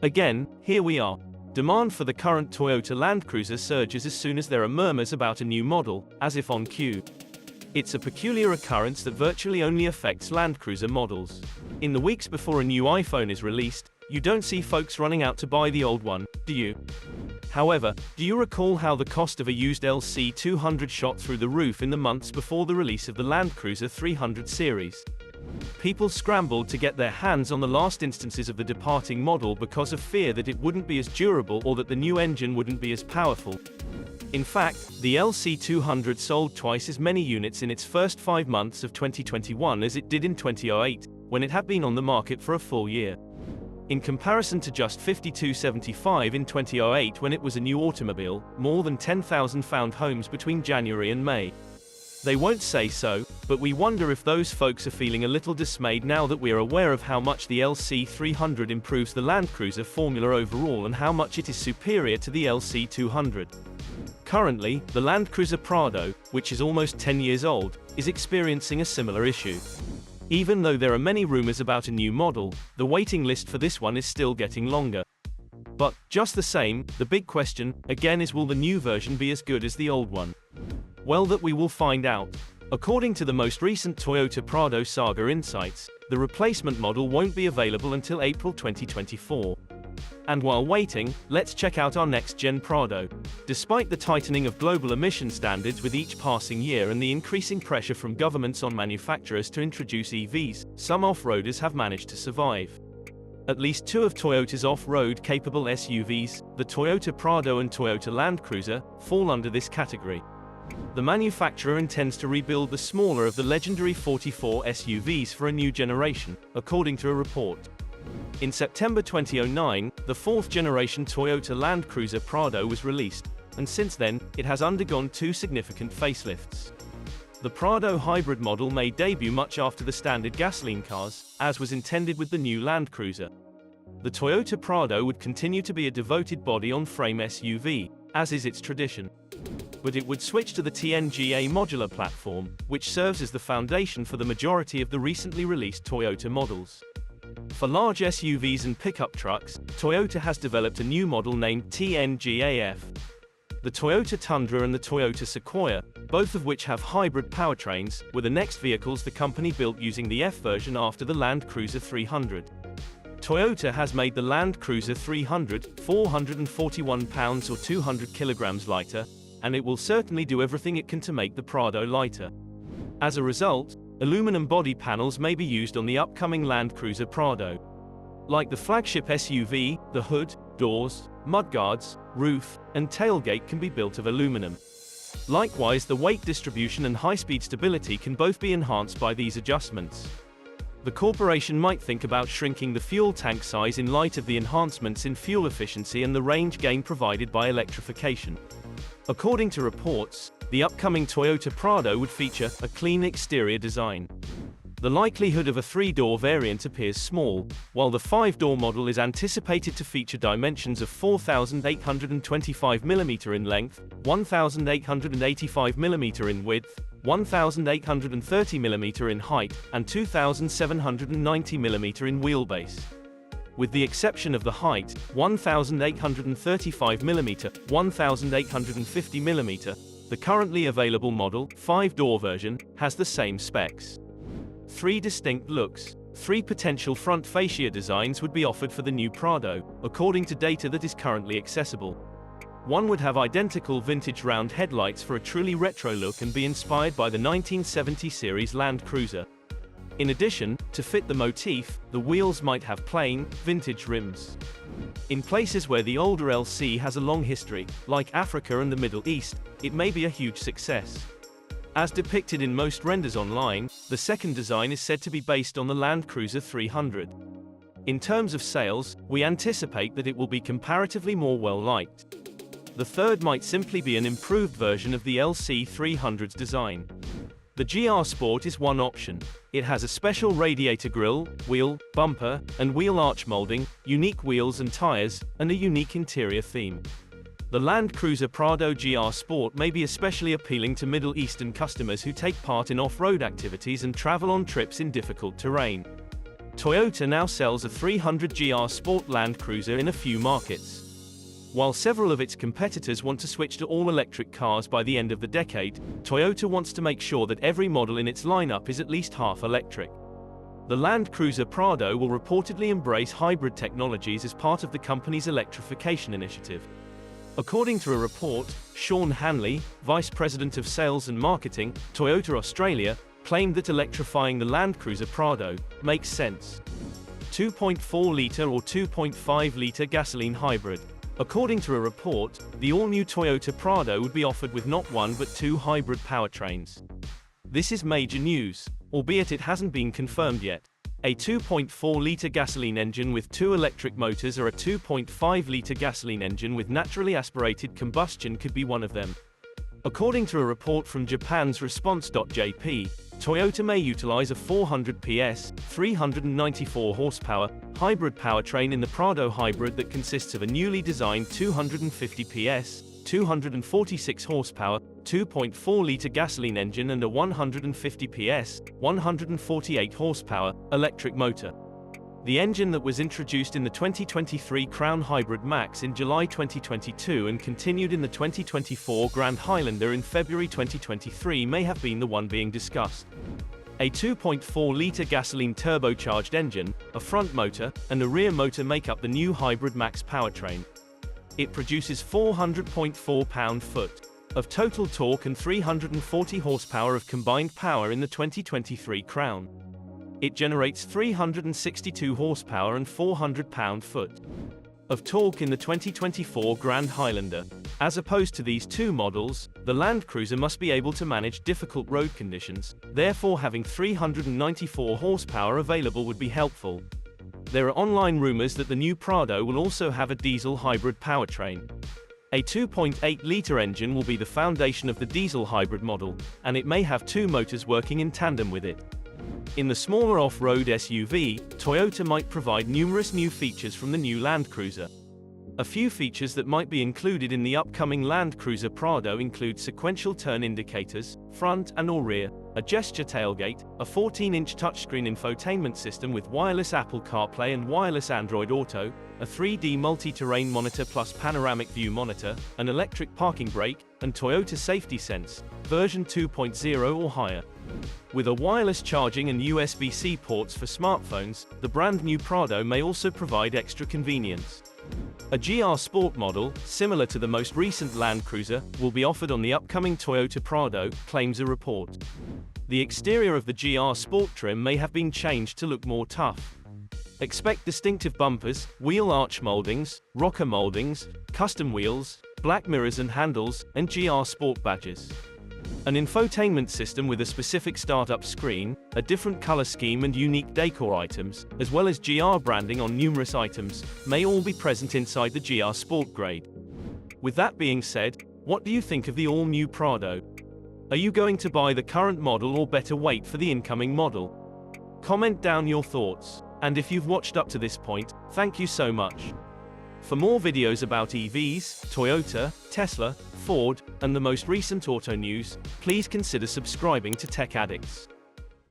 Again, here we are. Demand for the current Toyota LandCruiser surges as soon as there are murmurs about a new model, as if on cue. It's a peculiar occurrence that virtually only affects LandCruiser models. In the weeks before a new iPhone is released, you don't see folks running out to buy the old one, do you? However, do you recall how the cost of a used LC200 shot through the roof in the months before the release of the LandCruiser 300 series? People scrambled to get their hands on the last instances of the departing model because of fear that it wouldn't be as durable or that the new engine wouldn't be as powerful. In fact, the LC200 sold twice as many units in its first 5 months of 2021 as it did in 2008, when it had been on the market for a full year. In comparison to just 5275 in 2008 when it was a new automobile, more than 10,000 found homes between January and May. They won't say so, but we wonder if those folks are feeling a little dismayed now that we're aware of how much the LC300 improves the LandCruiser formula overall and how much it is superior to the LC200. Currently, the LandCruiser Prado, which is almost 10 years old, is experiencing a similar issue. Even though there are many rumors about a new model, the waiting list for this one is still getting longer. But, just the same, the big question, again, is will the new version be as good as the old one? Well, that we will find out. According to the most recent Toyota Prado Saga insights, the replacement model won't be available until April 2024. And while waiting, let's check out our next-gen Prado. Despite the tightening of global emission standards with each passing year and the increasing pressure from governments on manufacturers to introduce EVs, some off-roaders have managed to survive. At least 2 of Toyota's off-road capable SUVs, the Toyota Prado and Toyota LandCruiser, fall under this category. The manufacturer intends to rebuild the smaller of the legendary 44 SUVs for a new generation, according to a report. In September 2009, the 4th generation Toyota LandCruiser Prado was released, and since then, it has undergone 2 significant facelifts. The Prado hybrid model made debut much after the standard gasoline cars, as was intended with the new LandCruiser. The Toyota Prado would continue to be a devoted body-on-frame SUV, as is its tradition. But it would switch to the TNGA modular platform, which serves as the foundation for the majority of the recently released Toyota models. For large SUVs and pickup trucks, Toyota has developed a new model named TNGAF. The Toyota Tundra and the Toyota Sequoia, both of which have hybrid powertrains, were the next vehicles the company built using the F version after the LandCruiser 300. Toyota has made the LandCruiser 300 441 pounds or 200 kilograms lighter, and it will certainly do everything it can to make the Prado lighter. As a result, aluminum body panels may be used on the upcoming LandCruiser Prado. Like the flagship SUV, the hood, doors, mudguards, roof, and tailgate can be built of aluminum. Likewise, the weight distribution and high-speed stability can both be enhanced by these adjustments. The corporation might think about shrinking the fuel tank size in light of the enhancements in fuel efficiency and the range gain provided by electrification. According to reports, the upcoming Toyota Prado would feature a clean exterior design. The likelihood of a 3-door variant appears small, while the 5-door model is anticipated to feature dimensions of 4,825mm in length, 1,885mm in width, 1,830mm in height, and 2,790mm in wheelbase. With the exception of the height, 1,835mm, 1,850mm, the currently available model, 5-door version, has the same specs. 3 distinct looks. 3 potential front fascia designs would be offered for the new Prado, according to data that is currently accessible. One would have identical vintage round headlights for a truly retro look and be inspired by the 1970 series LandCruiser. In addition, to fit the motif, the wheels might have plain, vintage rims. In places where the older LC has a long history, like Africa and the Middle East, it may be a huge success. As depicted in most renders online, the second design is said to be based on the LandCruiser 300. In terms of sales, we anticipate that it will be comparatively more well-liked. The third might simply be an improved version of the LC300's design. The GR Sport is one option. It has a special radiator grille, wheel, bumper, and wheel arch molding, unique wheels and tires, and a unique interior theme. The LandCruiser Prado GR Sport may be especially appealing to Middle Eastern customers who take part in off-road activities and travel on trips in difficult terrain. Toyota now sells a 300GR Sport LandCruiser in a few markets. While several of its competitors want to switch to all-electric cars by the end of the decade, Toyota wants to make sure that every model in its lineup is at least half electric. The LandCruiser Prado will reportedly embrace hybrid technologies as part of the company's electrification initiative. According to a report, Sean Hanley, Vice President of Sales and Marketing, Toyota Australia, claimed that electrifying the LandCruiser Prado makes sense. 2.4-litre or 2.5-litre gasoline hybrid. According to a report, the all-new Toyota Prado would be offered with not one but two hybrid powertrains. This is major news, albeit it hasn't been confirmed yet. A 2.4-litre gasoline engine with two electric motors or a 2.5-litre gasoline engine with naturally aspirated combustion could be one of them. According to a report from Japan's Response.jp, Toyota may utilize a 400 PS, 394 horsepower, hybrid powertrain in the Prado hybrid that consists of a newly designed 250 PS, 246 horsepower, 2.4-litre gasoline engine and a 150 PS, 148 horsepower, electric motor. The engine that was introduced in the 2023 Crown Hybrid Max in July 2022 and continued in the 2024 Grand Highlander in February 2023 may have been the one being discussed. A 2.4-litre gasoline turbocharged engine, a front motor, and a rear motor make up the new Hybrid Max powertrain. It produces 400.4 pound-foot of total torque and 340 horsepower of combined power in the 2023 Crown. It generates 362 horsepower and 400 pound-foot of torque in the 2024 Grand Highlander. As opposed to these two models, the LandCruiser must be able to manage difficult road conditions, therefore having 394 horsepower available would be helpful. There are online rumors that the new Prado will also have a diesel hybrid powertrain. A 2.8-litre engine will be the foundation of the diesel hybrid model, and it may have two motors working in tandem with it. In the smaller off-road SUV, Toyota might provide numerous new features from the new LandCruiser. A few features that might be included in the upcoming LandCruiser Prado include sequential turn indicators, front and/or rear, a gesture tailgate, a 14-inch touchscreen infotainment system with wireless Apple CarPlay and wireless Android Auto, a 3D multi-terrain monitor plus panoramic view monitor, an electric parking brake, and Toyota Safety Sense, version 2.0 or higher. With a wireless charging and USB-C ports for smartphones, the brand new Prado may also provide extra convenience. A GR Sport model, similar to the most recent LandCruiser, will be offered on the upcoming Toyota Prado, claims a report. The exterior of the GR Sport trim may have been changed to look more tough. Expect distinctive bumpers, wheel arch moldings, rocker moldings, custom wheels, black mirrors and handles, and GR Sport badges. An infotainment system with a specific startup screen, a different color scheme and unique decor items, as well as GR branding on numerous items, may all be present inside the GR Sport grade. With that being said, what do you think of the all-new Prado? Are you going to buy the current model or better wait for the incoming model? Comment down your thoughts. And if you've watched up to this point, thank you so much. For more videos about EVs, Toyota, Tesla, Ford, and the most recent auto news, please consider subscribing to Tech Addicts.